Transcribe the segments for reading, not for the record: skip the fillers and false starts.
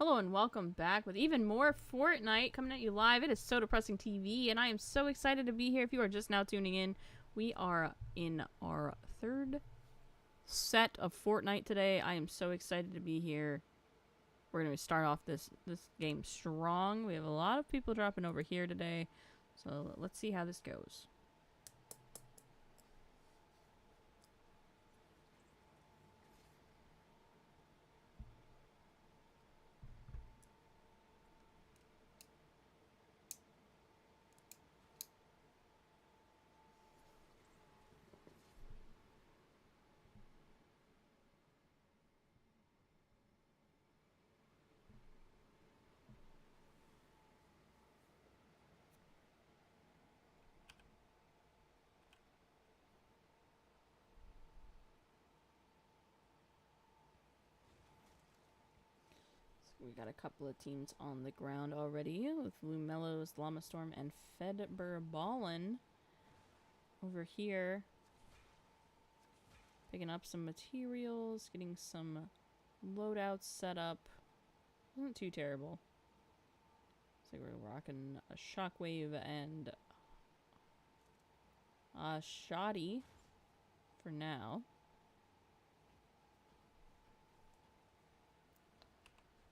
Hello and welcome back with even more Fortnite coming at you live. It is So Depressing TV, and I am so excited to be here. If you are just now tuning in, we are in our third set of Fortnite today. I am so excited to be here. We're going to start off this game strong. We have a lot of people dropping over here today, so let's see how this goes. We got a couple of teams on the ground already with Lumello's, Llama Storm, and Fedber Ballin over here. Picking up some materials, getting some loadouts set up. Isn't too terrible. So we're rocking a Shockwave and a Shoddy for now.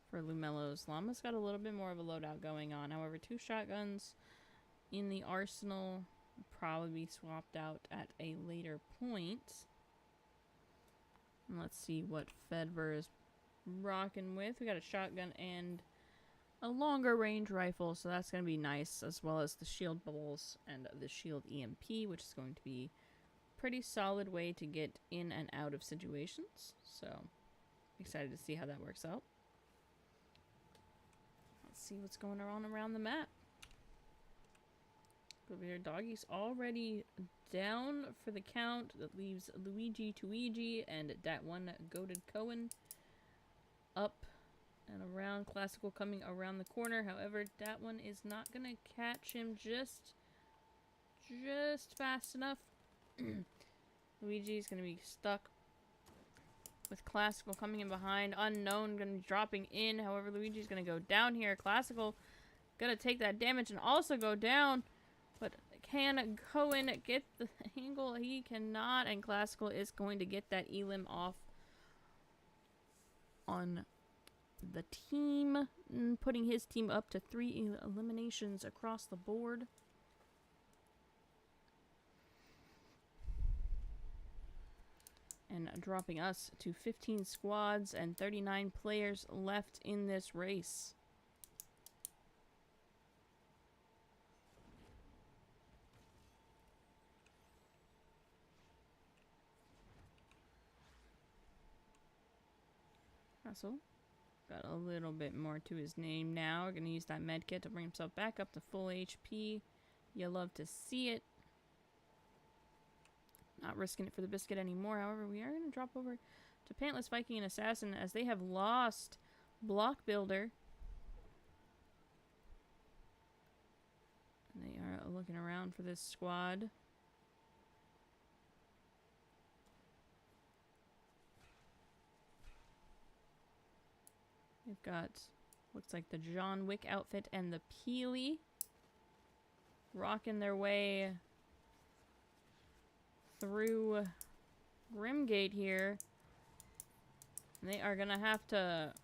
For Lumello's, Llama's got a little bit more of a loadout going on. However, 2 shotguns in the arsenal will probably be swapped out at a later point. And let's see what Fedver is rocking with. We got a shotgun and a longer range rifle, so that's going to be nice, as well as the shield bubbles and the shield EMP, which is going to be a pretty solid way to get in and out of situations. So, excited to see how that works out. Let's see what's going on around the map. Over here, Doggy's already down for the count. That leaves Luigi, Tuigi, and that one Goated Cohen up and around. Classical coming around the corner. However, that one is not going to catch him just fast enough. Luigi's going to be stuck with Classical coming in behind. Unknown going to be dropping in. However, Luigi's going to go down here. Classical going to take that damage and also go down. But can Cohen get the angle? He cannot. And Classical is going to get that elim off on the team. Putting his team up to 3 eliminations across the board. And dropping us to 15 squads and 39 players left in this race. Russell got a little bit more to his name now. We're going to use that med kit to bring himself back up to full HP. You love to see it. Not risking it for the biscuit anymore. However, we are going to drop over to Pantless Viking and Assassin as they have lost Block Builder. And they are looking around for this squad. We've got, looks like the John Wick outfit and the Peely rocking their way through Grimgate here. And they are going to have to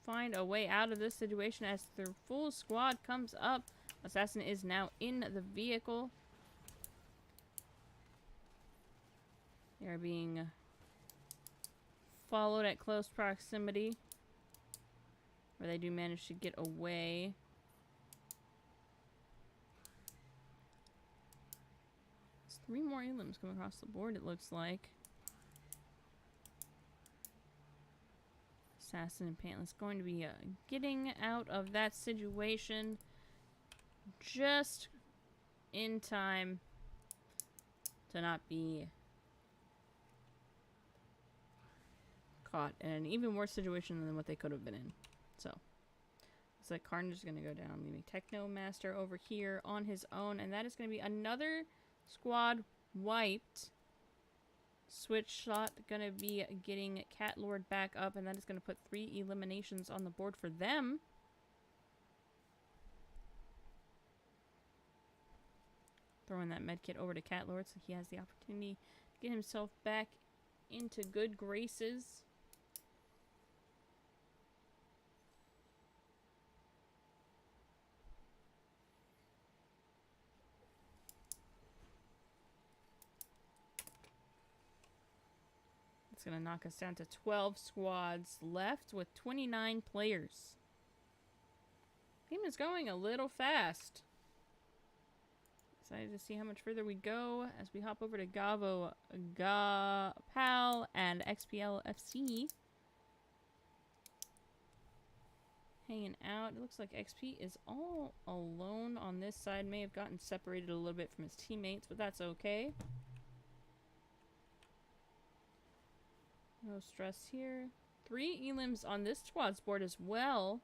find a way out of this situation as their full squad comes up. Assassin is now in the vehicle. They are being followed at close proximity, where they do manage to get away. There's 3 more elims coming across the board, it looks like. Assassin and Pantless going to be getting out of that situation just in time to not be caught in an even worse situation than what they could have been in. So, looks like Carnage is going to go down, leaving Techno Master over here on his own, and that is going to be another squad wiped. Switch shot gonna be getting Cat Lord back up, and that is gonna put 3 eliminations on the board for them. Throwing that medkit over to Cat Lord so he has the opportunity to get himself back into good graces. It's going to knock us down to 12 squads left with 29 players. Game is going a little fast. Excited to see how much further we go as we hop over to Gavo, Pal, and XPL FC. Hanging out. It looks like XP is all alone on this side. May have gotten separated a little bit from his teammates, but that's okay. No stress here. 3 elims on this squad's board as well.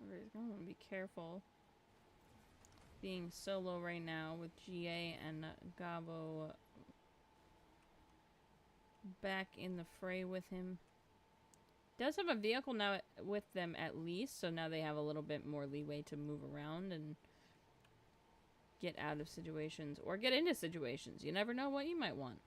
Everybody's going to be careful. Being solo right now with GA and Gabo back in the fray with him. Does have a vehicle now with them at least, so now they have a little bit more leeway to move around and get out of situations or get into situations. You never know what you might want.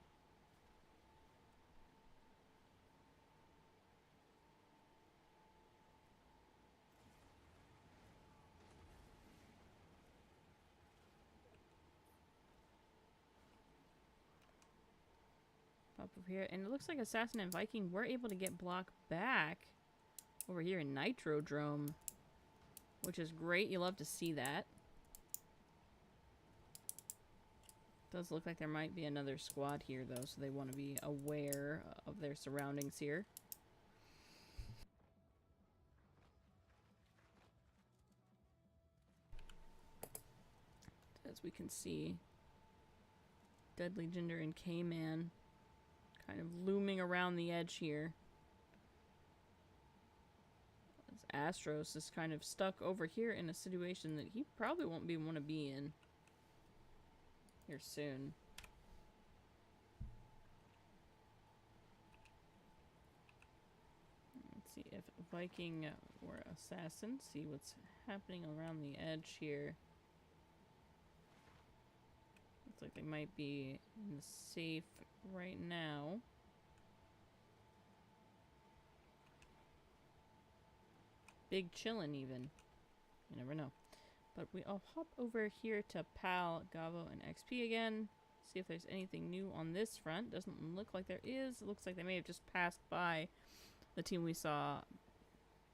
Up over here, and it looks like Assassin and Viking were able to get block back over here in Nitrodrome, which is great. You love to see that. Does look like there might be another squad here though, so they want to be aware of their surroundings here. As we can see, Deadly Ginger and K-Man kind of looming around the edge here. As Astros is kind of stuck over here in a situation that he probably won't want to be in here soon. Let's see if Viking or Assassin, see what's happening around the edge here. Looks like they might be in the safe right now. Big chillin' even. You never know. But I'll hop over here to Pal, Gavo, and XP again. See if there's anything new on this front. Doesn't look like there is. It looks like they may have just passed by the team we saw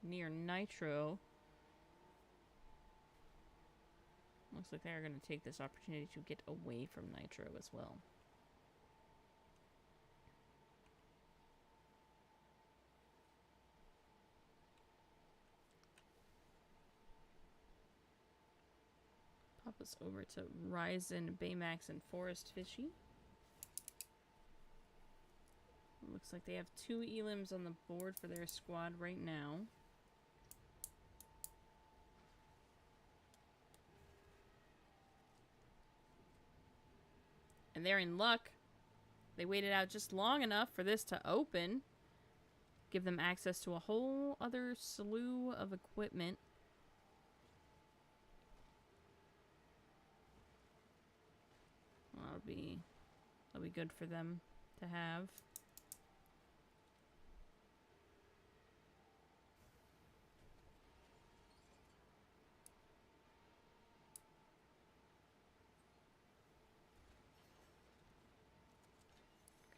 near Nitro. Looks like they are going to take this opportunity to get away from Nitro as well. Pop us over to Ryzen, Baymax, and Forest Fishy. Looks like they have 2 elims on the board for their squad right now. And they're in luck. They waited out just long enough for this to open. Give them access to a whole other slew of equipment. Well, that'll be good for them to have.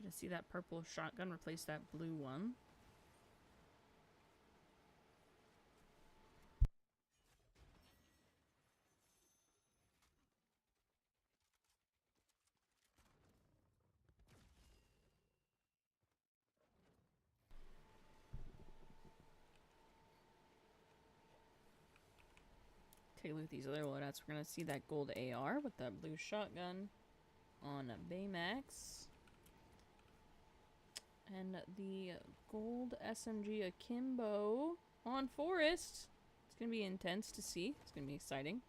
Gonna see that purple shotgun replace that blue one. Take a look at these other loadouts. We're gonna see that gold AR with that blue shotgun on Baymax. And the gold SMG Akimbo on Forest. It's going to be intense to see. It's going to be exciting.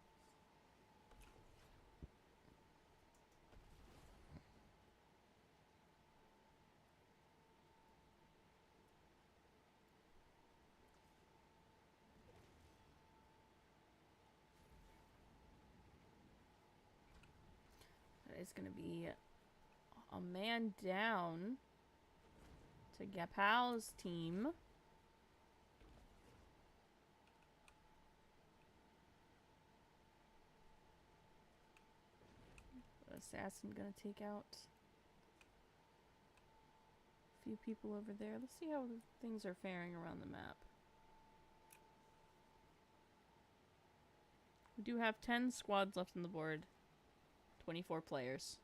That is going to be a man down to Gapal's team. Assassin gonna take out a few people over there. Let's see how things are faring around the map. We do have 10 squads left on the board. 24 players.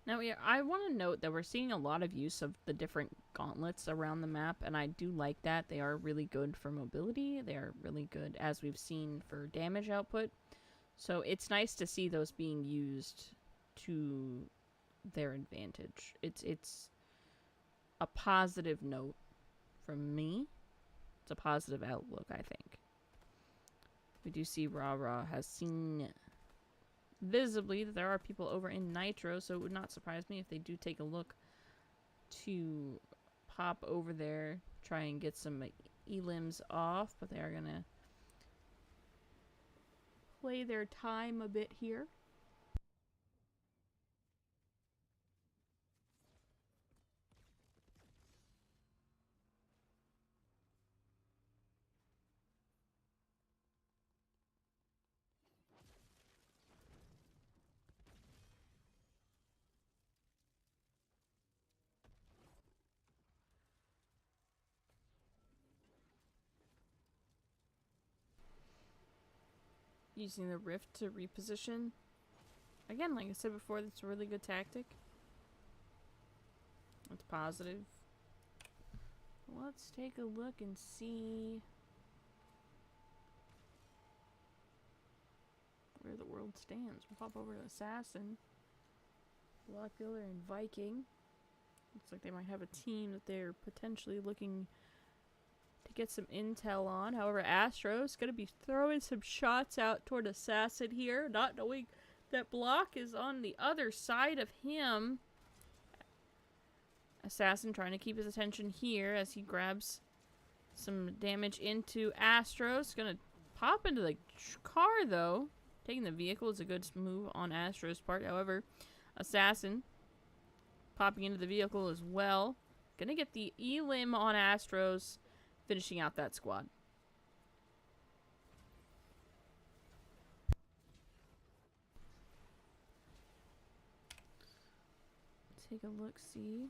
Now, I want to note that we're seeing a lot of use of the different gauntlets around the map, and I do like that. They are really good for mobility. They are really good, as we've seen, for damage output. So it's nice to see those being used to their advantage. It's a positive note from me. It's a positive outlook, I think. We do see Ra has seen visibly that there are people over in Nitro, so it would not surprise me if they do take a look to pop over there, try and get some elims off, but they are going to play their time a bit here. Using the rift to reposition. Again, like I said before, that's a really good tactic. It's positive. Let's take a look and see where the world stands. We'll pop over to Assassin, Block Builder, and Viking. Looks like they might have a team that they're potentially looking to get some intel on. However, Astro's going to be throwing some shots out toward Assassin here, not knowing that Block is on the other side of him. Assassin trying to keep his attention here as he grabs some damage into Astro's. Going to pop into the car, though. Taking the vehicle is a good move on Astro's part. However, Assassin popping into the vehicle as well. Going to get the elim on Astro's, finishing out that squad. Take a look, see.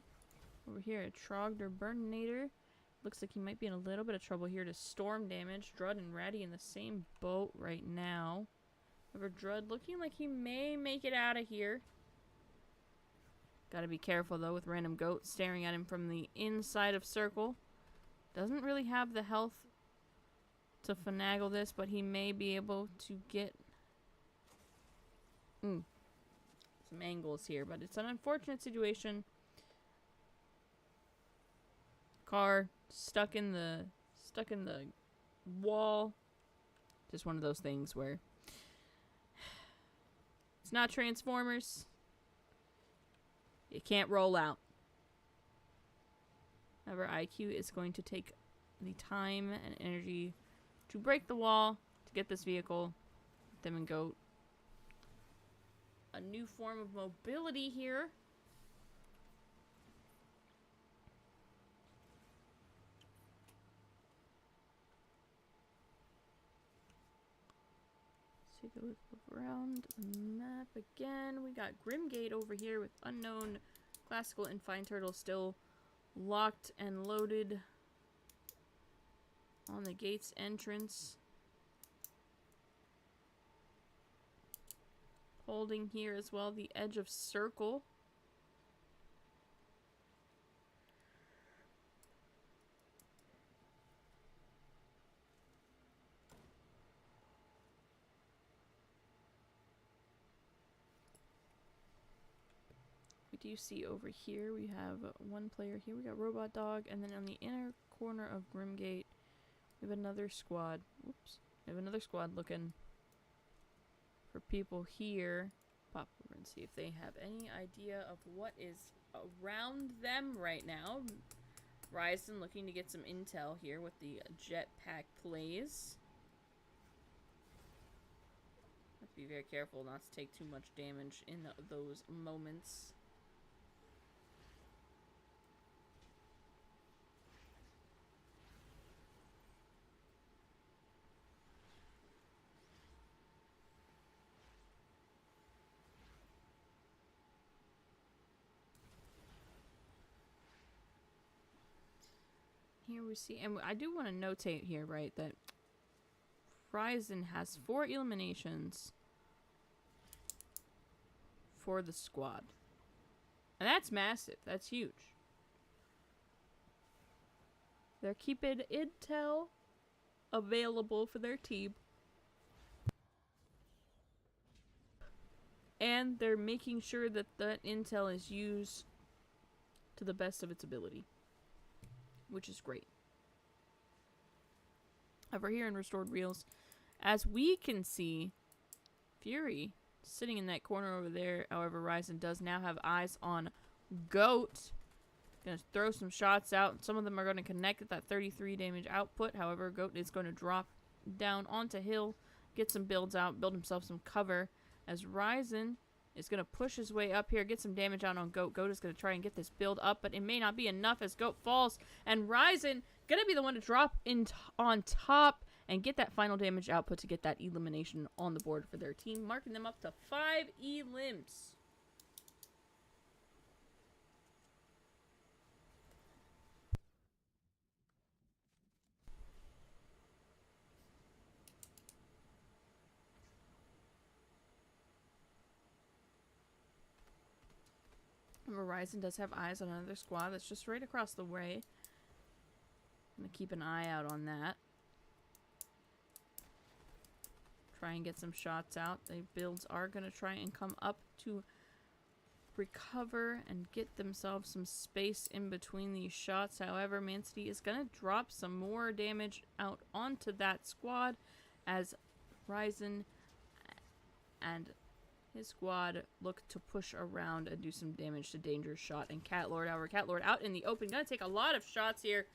Over here at Trogdor Burninator. Looks like he might be in a little bit of trouble here to storm damage. Drud and Ratty in the same boat right now. However, Drud looking like he may make it out of here. Gotta be careful though with Random Goat staring at him from the inside of circle. Doesn't really have the health to finagle this, but he may be able to get some angles here. But it's an unfortunate situation. Car stuck in the wall. Just one of those things where it's not Transformers. You can't roll out. However, IQ is going to take the time and energy to break the wall to get this vehicle. Them and Goat. A new form of mobility here. Let's take a look around the map again. We got Grimgate over here with Unknown, Classical, and Fine Turtle still locked and loaded on the gate's entrance. holding here as well the edge of circle. We do see over here we have one player here. We got Robot Dog, and then on the inner corner of Grimgate we have another squad. Oops. We have another squad looking for people here. Pop over and see if they have any idea of what is around them right now. Ryzen looking to get some intel here with the jetpack plays. Have to be very careful not to take too much damage in those moments. Here we see, and I do want to notate here, right, that Ryzen has 4 eliminations for the squad. And that's massive. That's huge. They're keeping intel available for their team. And they're making sure that that intel is used to the best of its ability, which is great. Over here in Restored Reels, as we can see, Fury sitting in that corner over there. However, Ryzen does now have eyes on Goat. Gonna throw some shots out. Some of them are going to connect at that 33 damage output. However, Goat is going to drop down onto hill, get some builds out, build himself some cover. As Ryzen is going to push his way up here, get some damage out on Goat. Goat is going to try and get this build up, but it may not be enough as Goat falls. And Ryzen going to be the one to drop in on top and get that final damage output to get that elimination on the board for their team, marking them up to 5 elims. Ryzen does have eyes on another squad that's just right across the way. I'm going to keep an eye out on that. Try and get some shots out. The builds are going to try and come up to recover and get themselves some space in between these shots. However, Mancity is going to drop some more damage out onto that squad as Ryzen and his squad look to push around and do some damage to Dangerous Shot and Catlord. However, Catlord out in the open. Going to take a lot of shots here.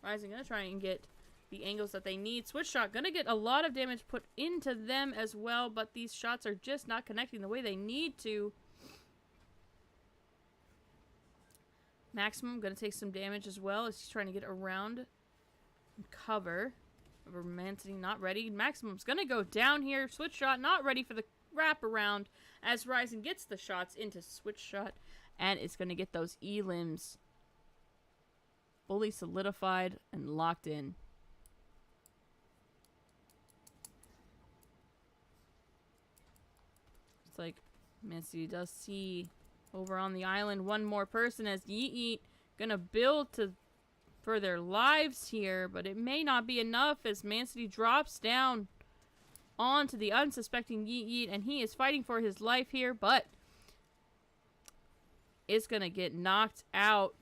Ryzen going to try and get the angles that they need. Switch Shot going to get a lot of damage put into them as well, but these shots are just not connecting the way they need to. Maximum going to take some damage as well as he's trying to get around and cover. However, Mancity not ready. Maximum's going to go down here. Switch Shot not ready for the wrap around as Ryzen gets the shots into Switch Shot and it's going to get those elims fully solidified and locked in. It's like Mancity does see over on the island one more person as Yeet Yeet gonna build for their lives here, but it may not be enough as Mancity drops down onto the unsuspecting Yeet Yeet, and he is fighting for his life here, but it's gonna get knocked out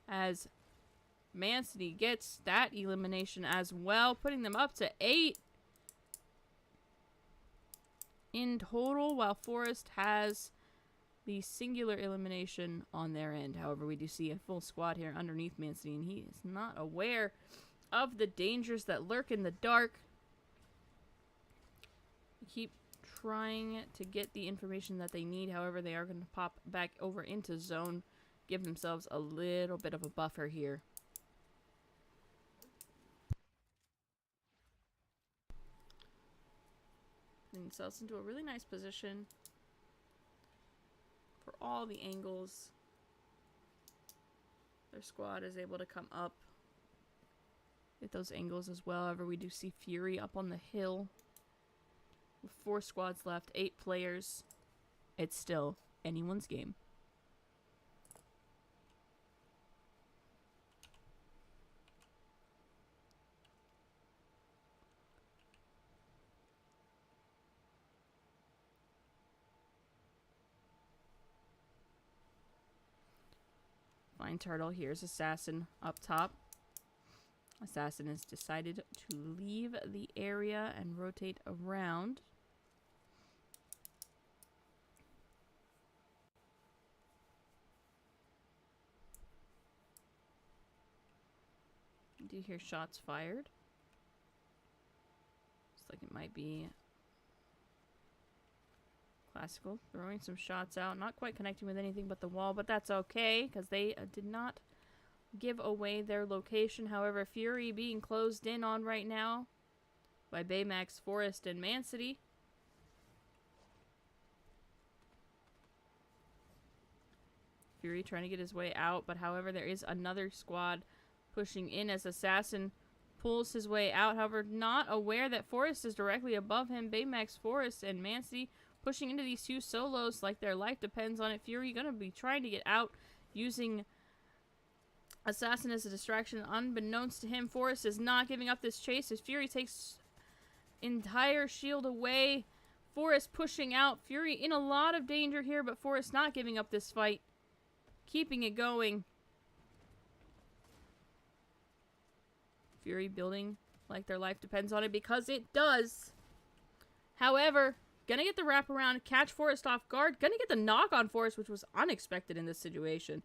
as Mancity gets that elimination as well, putting them up to 8 in total, while Forest has the singular elimination on their end. However, we do see a full squad here underneath Mancity, and he is not aware of the dangers that lurk in the dark. Keep trying to get the information that they need. However, they are going to pop back over into zone, give themselves a little bit of a buffer here. Putting themselves into a really nice position for all the angles. Their squad is able to come up, get those angles as well. However, we do see Fury up on the hill with 4 squads left, 8 players. it's still anyone's game. Flying turtle. Here's assassin up top. Assassin has decided to leave the area and rotate around. Do you hear shots fired? Looks like it might be Classical throwing some shots out, not quite connecting with anything but the wall, but that's okay because they did not give away their location. However, Fury being closed in on right now by Baymax, Forest, and Mancity. Fury trying to get his way out, but however, there is another squad pushing in as Assassin pulls his way out. However, not aware that Forest is directly above him. Baymax, Forest, and Mancity pushing into these two solos like their life depends on it. Fury gonna be trying to get out using Assassin as a distraction. Unbeknownst to him, Forest is not giving up this chase as Fury takes entire shield away. Forest pushing out. Fury in a lot of danger here, but Forest not giving up this fight. Keeping it going. Fury building like their life depends on it because it does. However, gonna get the wraparound, catch Forest off guard. Gonna get the knock on Forest, which was unexpected in this situation.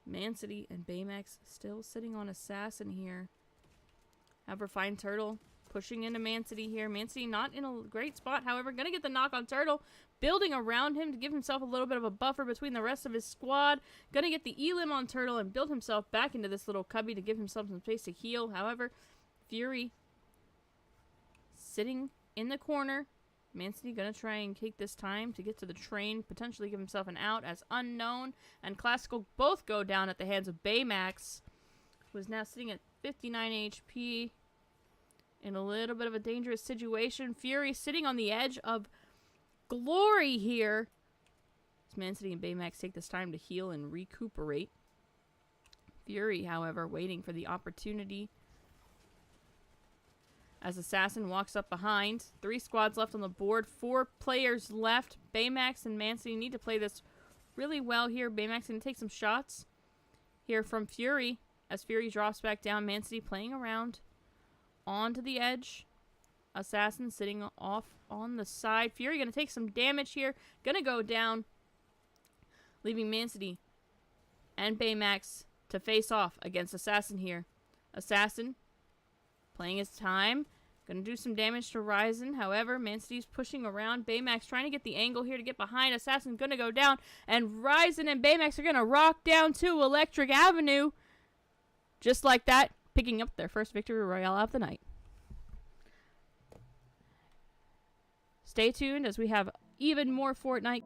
Mancity and Baymax still sitting on Assassin here. However, Fine Turtle pushing into Mancity here. Mancity not in a great spot. However, gonna get the knock on Turtle. Building around him to give himself a little bit of a buffer between the rest of his squad. Gonna get the elim on Turtle and build himself back into this little cubby to give himself some space to heal. However, Fury sitting in the corner. Mancity gonna try and take this time to get to the train, potentially give himself an out as Unknown and Classical both go down at the hands of Baymax, who is now sitting at 59 HP in a little bit of a dangerous situation. Fury sitting on the edge of glory here. As Mancity and Baymax take this time to heal and recuperate. Fury, however, waiting for the opportunity as Assassin walks up behind. 3 squads left on the board. 4 players left. Baymax and Mancity need to play this really well here. Baymax going to take some shots here from Fury as Fury drops back down. Mancity playing around onto the edge. Assassin sitting off on the side. Fury going to take some damage here. Going to go down, leaving Mancity and Baymax to face off against Assassin here. Assassin playing his time. Gonna do some damage to Ryzen. However, Mancity's pushing around. Baymax trying to get the angle here to get behind. Assassin gonna go down. And Ryzen and Baymax are gonna rock down to Electric Avenue. Just like that, picking up their first victory royale of the night. Stay tuned as we have even more Fortnite.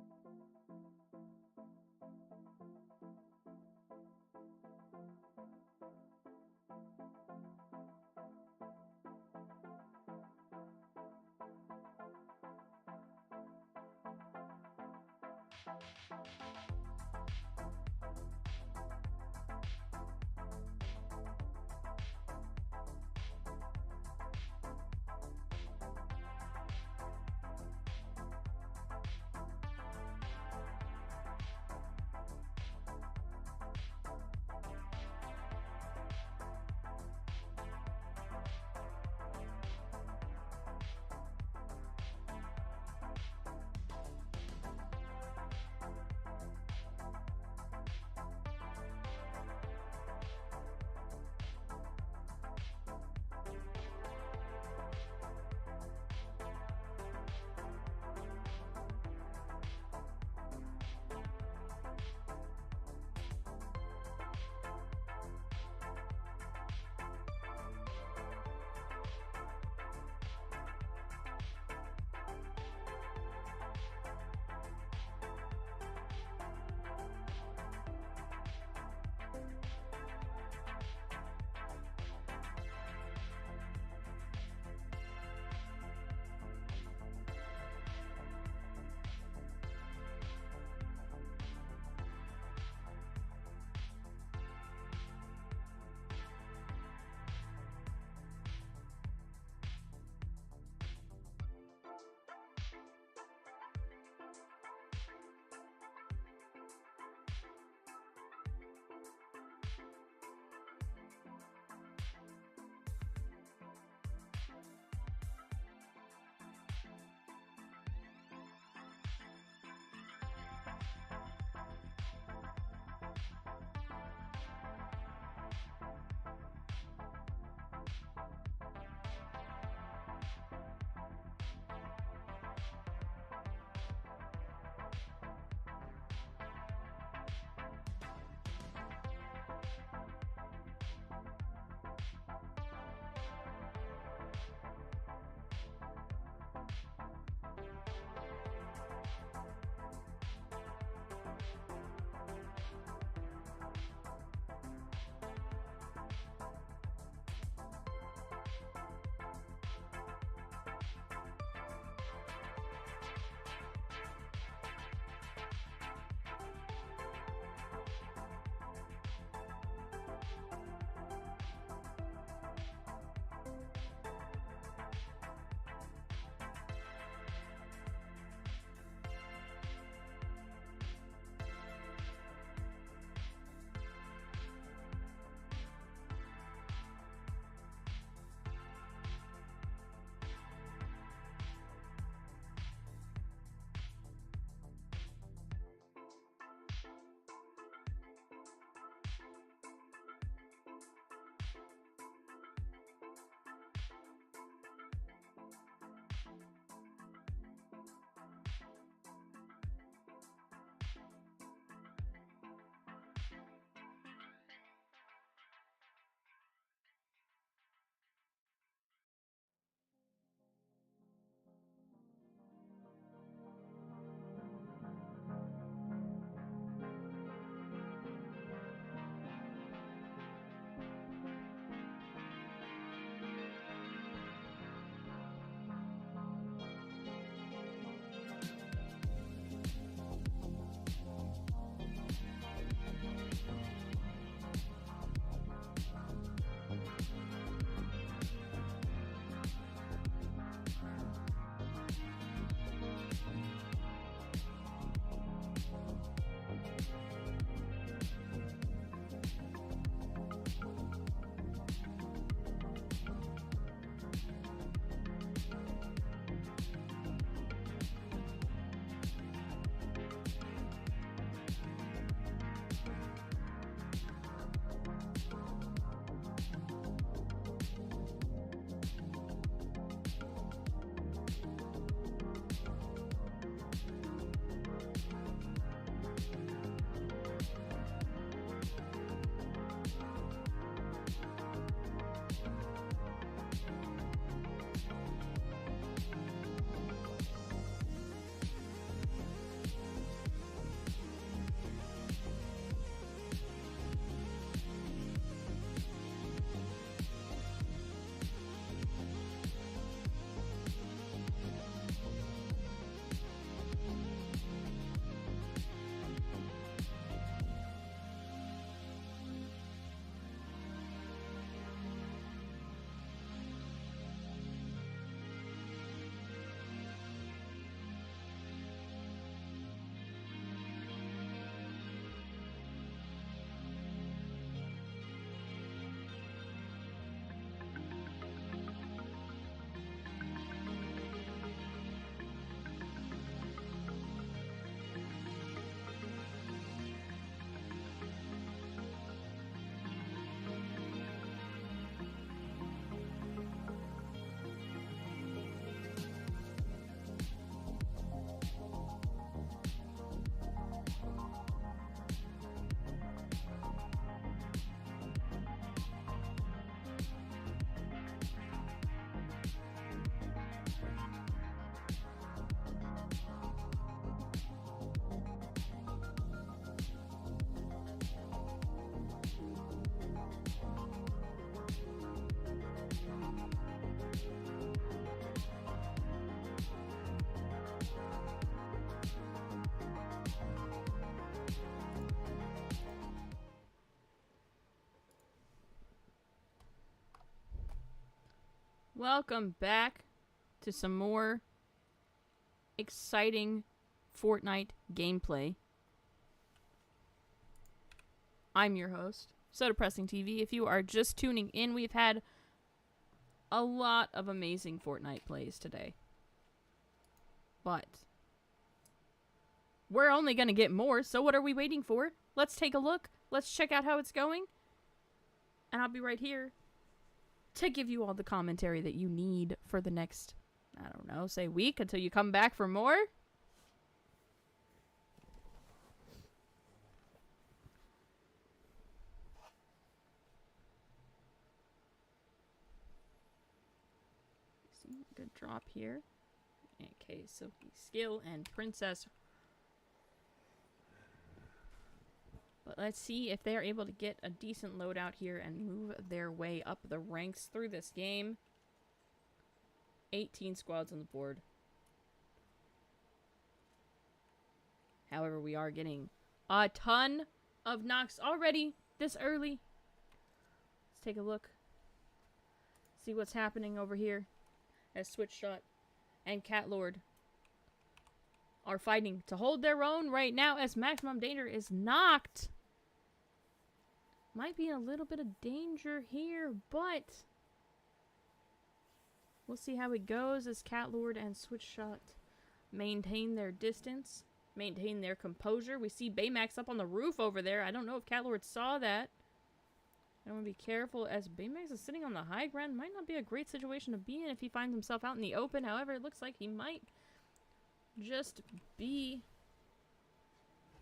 Welcome back to some more exciting Fortnite gameplay. I'm your host, So Depressing TV. If you are just tuning in, we've had a lot of amazing Fortnite plays today. But we're only going to get more, so what are we waiting for? Let's take a look. Let's check out how it's going. And I'll be right here to give you all the commentary that you need for the next, I don't know, say week until you come back for more. See, good drop here. Okay, Silky Skill and Princess. But let's see if they're able to get a decent loadout here and move their way up the ranks through this game. 18 squads on the board. However, we are getting a ton of knocks already this early. Let's take a look. See what's happening over here as Switch Shot and Cat Lord are fighting to hold their own right now as Maximum Danger is knocked. Might be a little bit of danger here, but we'll see how it goes as Cat Lord and Switch Shot maintain their distance, maintain their composure. We see Baymax up on the roof over there. I don't know if Cat Lord saw that. I want to be careful as Baymax is sitting on the high ground. Might not be a great situation to be in if he finds himself out in the open. However, it looks like he might just be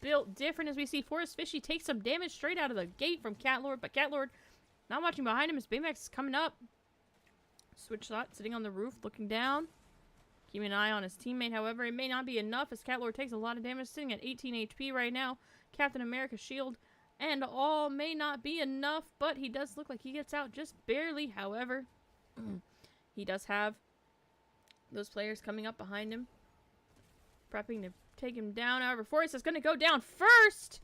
built different as we see Forest Fishy take some damage straight out of the gate from Cat Lord, but Cat Lord not watching behind him as Baymax is coming up. Switch Shot sitting on the roof looking down, keeping an eye on his teammate. However, it may not be enough as Cat Lord takes a lot of damage, sitting at 18 HP right now. Captain America shield and all may not be enough, but he does look like he gets out just barely. However, he does have those players coming up behind him, prepping to take him down. However, Forrest is going to go down first.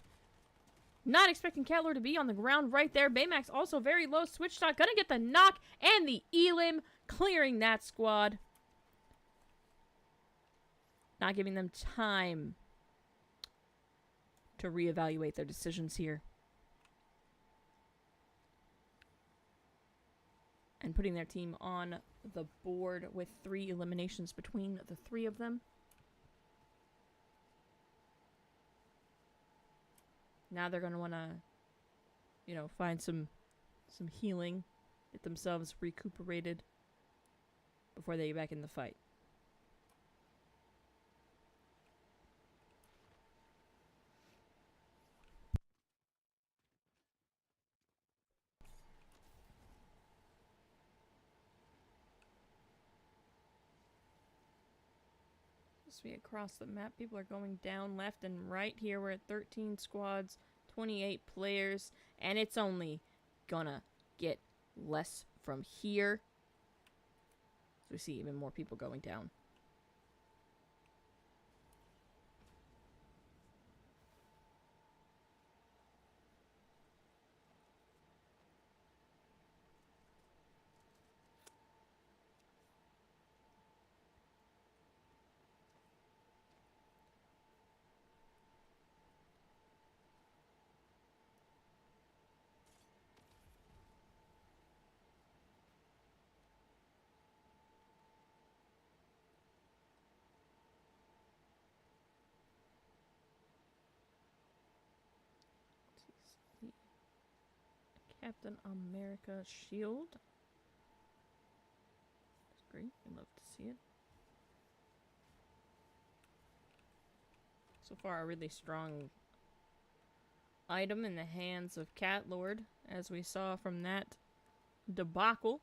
Not expecting Cat Lord to be on the ground right there. Baymax also very low. Switch Shot going to get the knock and the elim, clearing that squad. Not giving them time to reevaluate their decisions here. And putting their team on the board with 3 eliminations between the 3 of them. Now they're going to want to, you know, find some healing, get themselves recuperated before they get back in the fight. As we across the map, people are going down left and right here. We're at 13 squads, 28 players, and it's only gonna get less from here. So we see even more people going down. Captain America shield. That's great. I'd love to see it. So far, a really strong item in the hands of Cat Lord, as we saw from that debacle.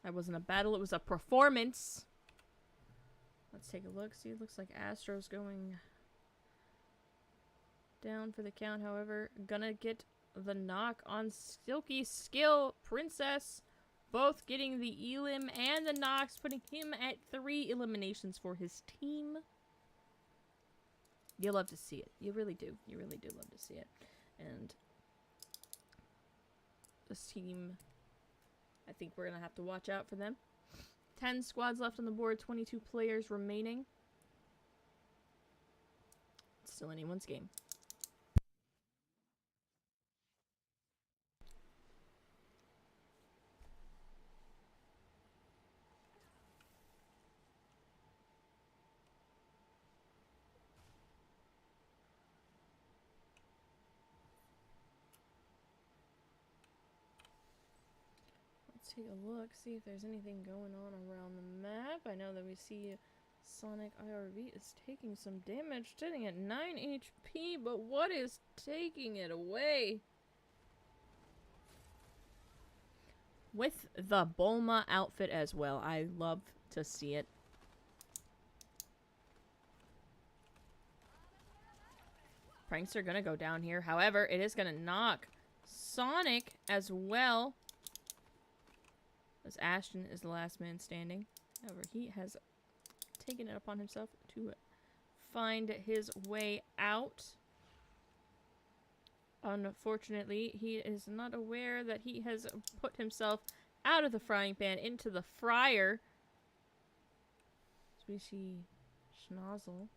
That wasn't a battle, it was a performance. Let's take a look. See, it looks like Astro's going down for the count. However, gonna get the knock on Silky Skill. Princess both getting the elim and the knocks, putting him at 3 eliminations for his team. You love to see it. You really do. You really do love to see it. And this team, I think we're going to have to watch out for them. 10 squads left on the board, 22 players remaining. It's still anyone's game. Let's take a look, see if there's anything going on around the map. I know that we see Sonic IRV is taking some damage, sitting at 9 HP, but what is taking it away? With the Bulma outfit as well. I love to see it. Prankster gonna go down here. However, it is gonna knock Sonic as well. As Ashton is the last man standing. However, he has taken it upon himself to find his way out. Unfortunately, he is not aware that he has put himself out of the frying pan into the fryer. So we see Schnozzle,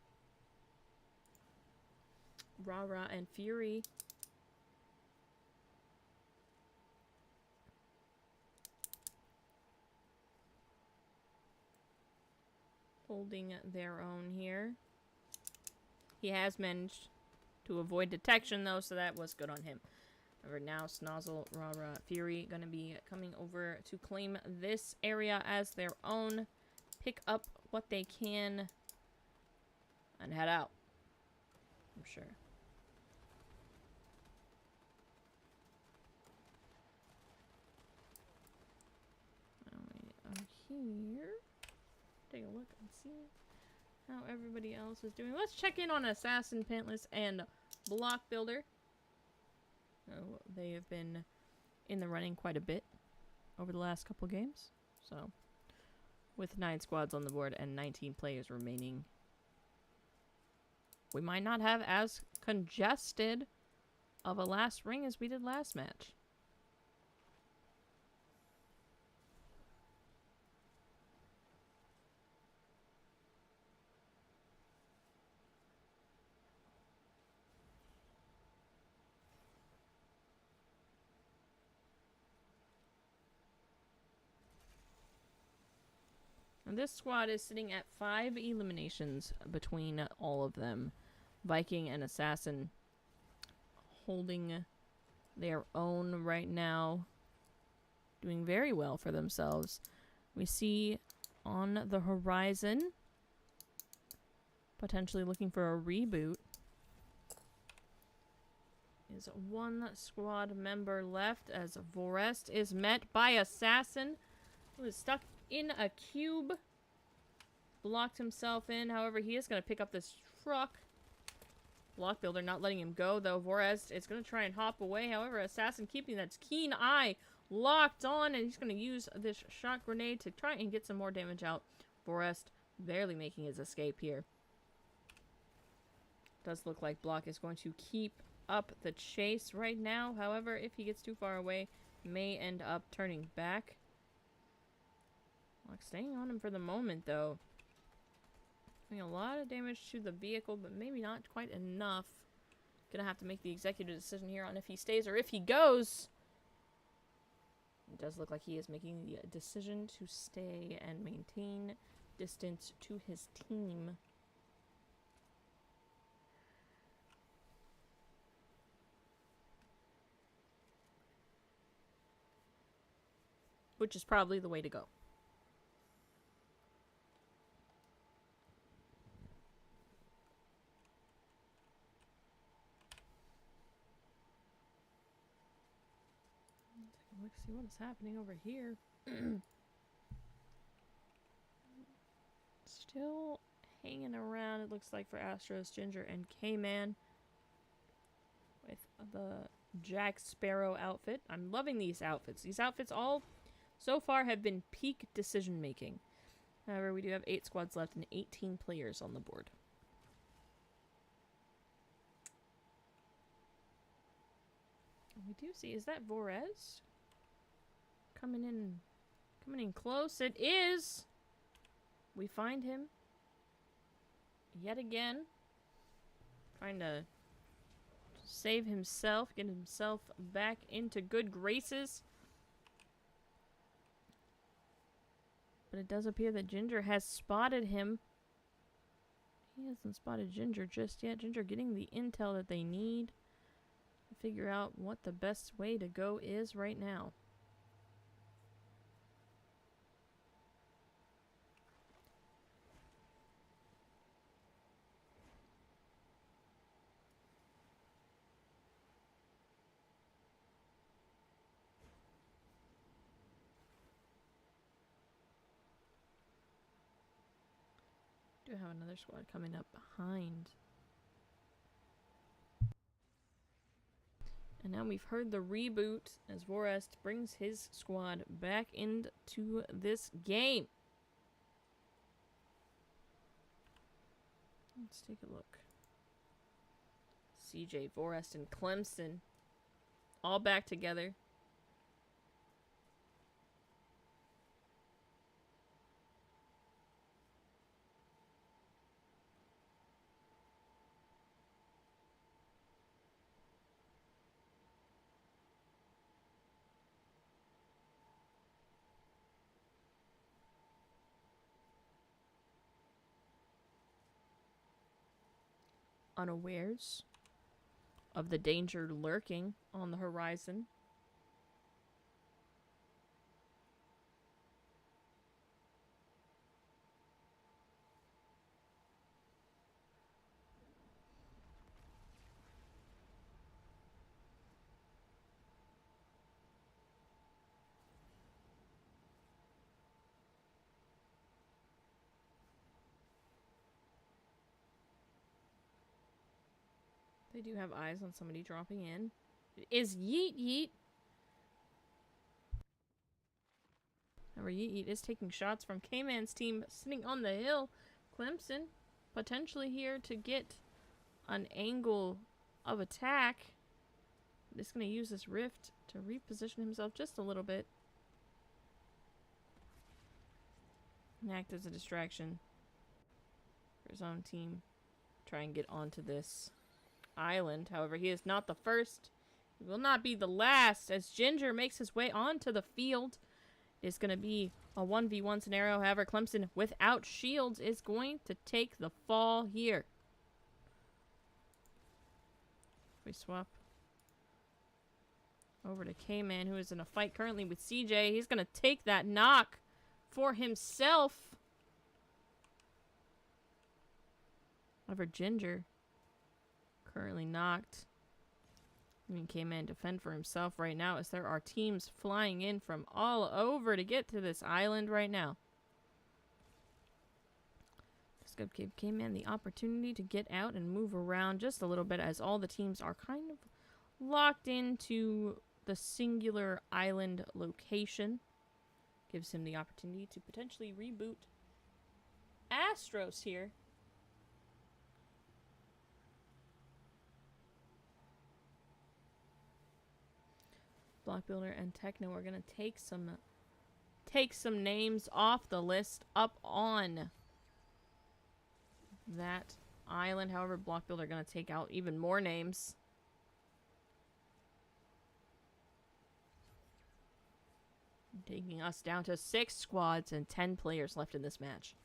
Rara, and Fury. Holding their own here. He has managed to avoid detection, though, so that was good on him. However, now Schnozzle, Rara, Fury gonna be coming over to claim this area as their own. Pick up what they can and head out. I'm sure. Now we are here. Take a look and see how everybody else is doing. Let's check in on Assassin, Pantless, and Block Builder. Oh, they have been in the running quite a bit over the last couple games. So, with 9 squads on the board and 19 players remaining, we might not have as congested of a last ring as we did last match. And this squad is sitting at 5 eliminations between all of them. Viking and Assassin holding their own right now. Doing very well for themselves. We see on the horizon, potentially looking for a reboot, is 1 squad member left as Vorest is met by Assassin, who is stuck in a cube. Blocked himself in. However, he is going to pick up this truck. Block Builder not letting him go, though. Vorest is going to try and hop away. However, Assassin keeping that keen eye locked on, and he's going to use this shock grenade to try and get some more damage out. Vorest barely making his escape here. Does look like Block is going to keep up the chase right now. However, if he gets too far away, may end up turning back. Block staying on him for the moment, though. Doing a lot of damage to the vehicle, but maybe not quite enough. Gonna have to make the executive decision here on if he stays or if he goes. It does look like he is making the decision to stay and maintain distance to his team. Which is probably the way to go. Let's see what is happening over here. Still hanging around, it looks like, for Astros, Ginger, and K-Man. With the Jack Sparrow outfit. I'm loving these outfits. These outfits all so far have been peak decision making. However, we do have 8 squads left and 18 players on the board. We do see, is that Vorez coming in close. It is. We find him yet again, trying to save himself, get himself back into good graces. But it does appear that Ginger has spotted him. He hasn't spotted Ginger just yet. Ginger getting the intel that they need to figure out what the best way to go is right now. Do have another squad coming up behind. And now we've heard the reboot as Vorest brings his squad back into this game. Let's take a look. CJ, Vorest, and Clemson all back together. Unawares of the danger lurking on the horizon. They do have eyes on somebody dropping in. It is Yeet Yeet. However, Yeet Yeet is taking shots from K-Man's team sitting on the hill. Clemson potentially here to get an angle of attack. He's going to use this rift to reposition himself just a little bit. And act as a distraction for his own team. Try and get onto this island. However, he is not the first. He will not be the last as Ginger makes his way onto the field. It's going to be a 1v1 scenario. However, Clemson without shields is going to take the fall here. We swap over to K-Man, who is in a fight currently with CJ. He's going to take that knock for himself. However, Ginger currently knocked. I mean, K-Man defend for himself right now as there are teams flying in from all over to get to this island right now. This could give K-Man the opportunity to get out and move around just a little bit as all the teams are kind of locked into the singular island location. Gives him the opportunity to potentially reboot Astros here. Block Builder and Techno are going to take some names off the list up on that island. However, Block Builder are going to take out even more names. Taking us down to 6 squads and 10 players left in this match.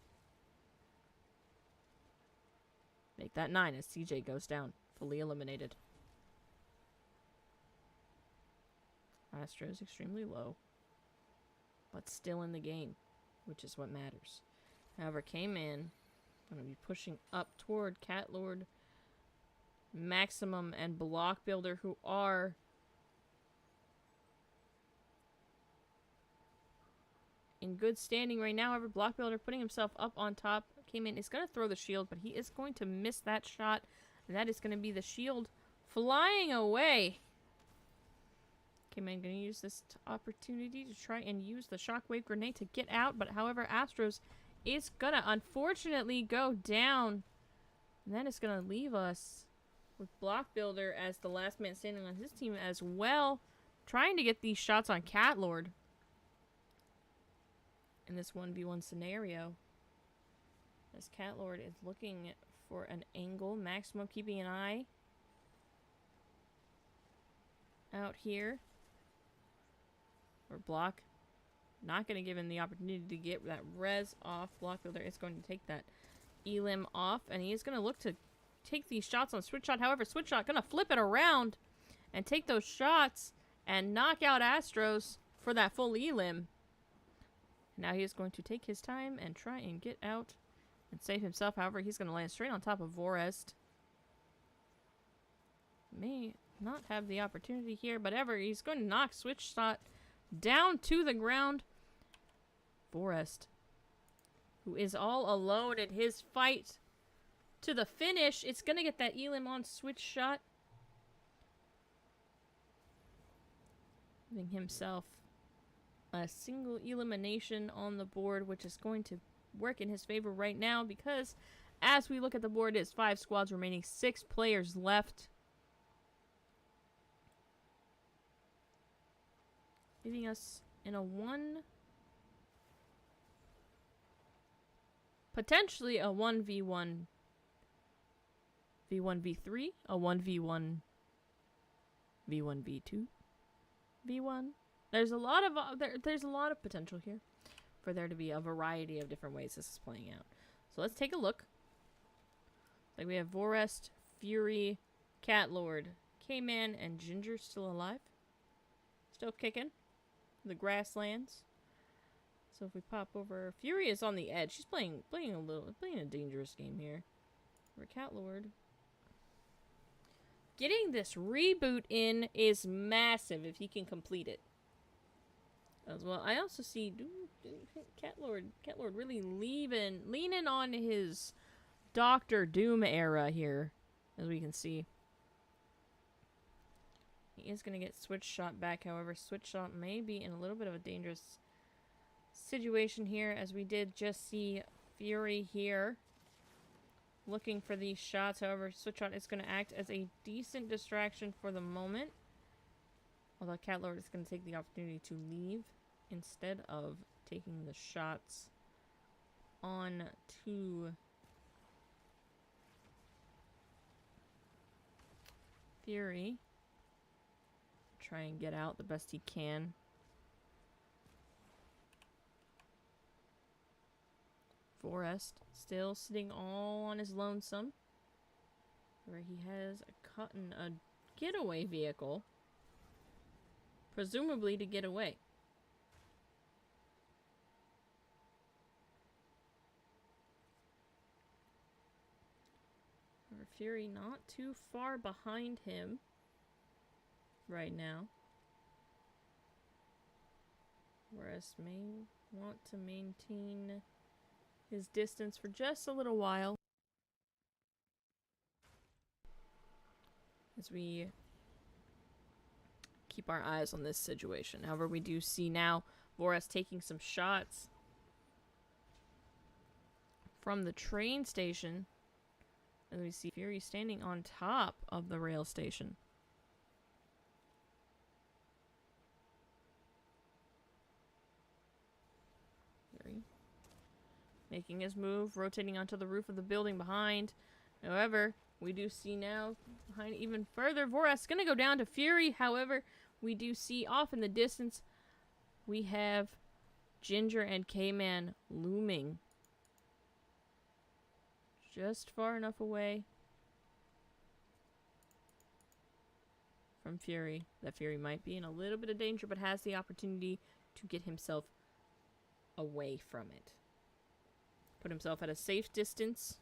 Make that 9 as CJ goes down, fully eliminated. Astros extremely low, but still in the game, which is what matters. However, K-Man going to be pushing up toward Cat Lord, Maximum, and Block Builder, who are in good standing right now. However, Block Builder putting himself up on top. K-Man is going to throw the shield, but he is going to miss that shot, and that is going to be the shield flying away. K-Man going to use this opportunity to try and use the shockwave grenade to get out, but however, Astros is going to unfortunately go down. And that is going to leave us with Block Builder as the last man standing on his team as well, trying to get these shots on Cat Lord. in this 1v1 scenario. As Catlord is looking for an angle, Maximum keeping an eye out here. Or Block not going to give him the opportunity to get that res off. Block Builder is going to take that elim off, and he is going to look to take these shots on Switch Shot. However, Switch Shot going to flip it around and take those shots and knock out Astros for that full elim. Now he is going to take his time and try and get out and save himself. However, he's going to land straight on top of Vorest. May not have the opportunity here, but he's going to knock Switch Shot down to the ground. Vorest, who is all alone in his fight to the finish, it's going to get that elim on Switch Shot, giving himself a single elimination on the board, which is going to work in his favor right now, because as we look at the board, it's 5 squads remaining, 6 players left, leaving us in a potentially a 1v1 v1v3, a 1v1 v1v2 v1. There's a lot of potential here for there to be a variety of different ways this is playing out. So let's take a look. Like we have Vorest, Fury, Catlord, K-Man, and Ginger still alive. Still kicking. The grasslands. So if we pop over, Fury is on the edge. She's playing a dangerous game here. For Catlord, getting this reboot in is massive if he can complete it. As well, I also see Catlord really leaning on his Doctor Doom era here, as we can see. He is going to get Switch Shot back, however, Switch Shot may be in a little bit of a dangerous situation here, as we did just see Fury here looking for these shots. However, Switch Shot is going to act as a decent distraction for the moment, although Catlord is going to take the opportunity to leave instead of taking the shots on to Fury. Try and get out the best he can. Vorest still sitting all on his lonesome, where he has gotten a getaway vehicle, presumably to get away. Fury not too far behind him right now. Whereas may want to maintain his distance for just a little while, as we keep our eyes on this situation. However, we do see now Voras taking some shots from the train station, and we see Fury standing on top of the rail station. Fury making his move, rotating onto the roof of the building behind. However, we do see now, behind even further, Voras gonna go down to Fury. However, we do see off in the distance, we have Ginger and K-Man looming just far enough away from Fury that Fury might be in a little bit of danger, but has the opportunity to get himself away from it. Put himself at a safe distance.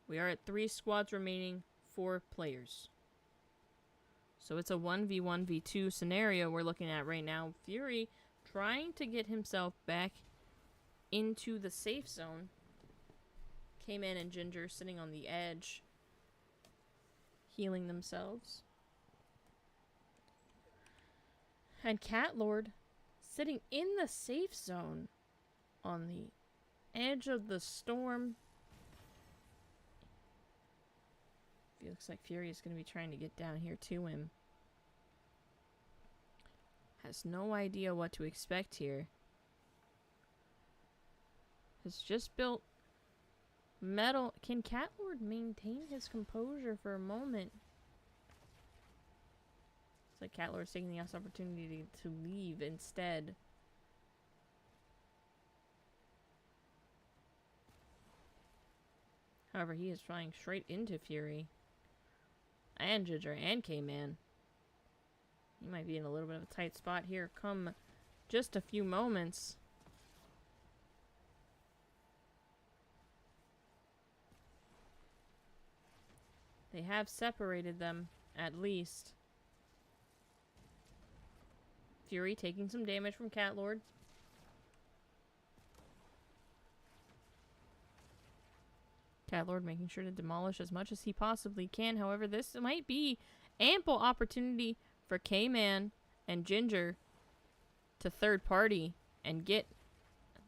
We are at 3 squads remaining, 4 players. So it's a 1v1v2 scenario we're looking at right now. Fury trying to get himself back into the safe zone. K-Man and Ginger sitting on the edge, healing themselves. And Catlord sitting in the safe zone on the edge of the storm. It looks like Fury is going to be trying to get down here to him. Has no idea what to expect here. has just built metal. Can Cat Lord maintain his composure for a moment? It's like Cat Lord's taking the opportunity to leave instead. However, he is flying straight into Fury. And Ginger and K-Man. He might be in a little bit of a tight spot here come just a few moments. They have separated them, at least. Fury taking some damage from Cat Lord. Cat Lord making sure to demolish as much as he possibly can. However, this might be ample opportunity for K-Man and Ginger to third party and get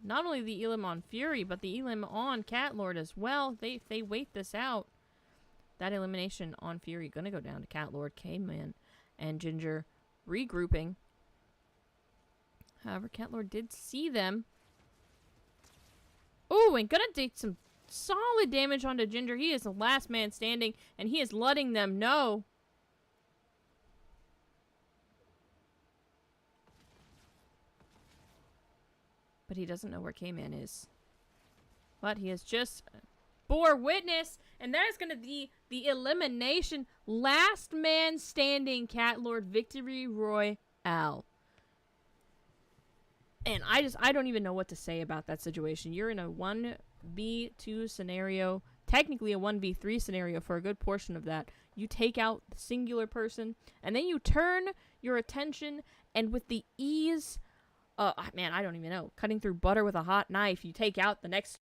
not only the Elim on Fury, but the Elim on Cat Lord as well. If they wait this out, that elimination on Fury gonna go down to Cat Lord, K-Man, and Ginger regrouping. However, Cat Lord did see them. Oh, and gonna take some solid damage onto Ginger. He is the last man standing, and he is letting them know. But he doesn't know where K-Man is. But he has just bore witness, and that is going to be the elimination. Last man standing Cat Lord victory royale. And I don't even know what to say about that situation. You're in a 1v2 scenario, technically a 1v3 scenario for a good portion of that. You take out the singular person, and then you turn your attention, and with the ease, man, I don't even know, cutting through butter with a hot knife, you take out the next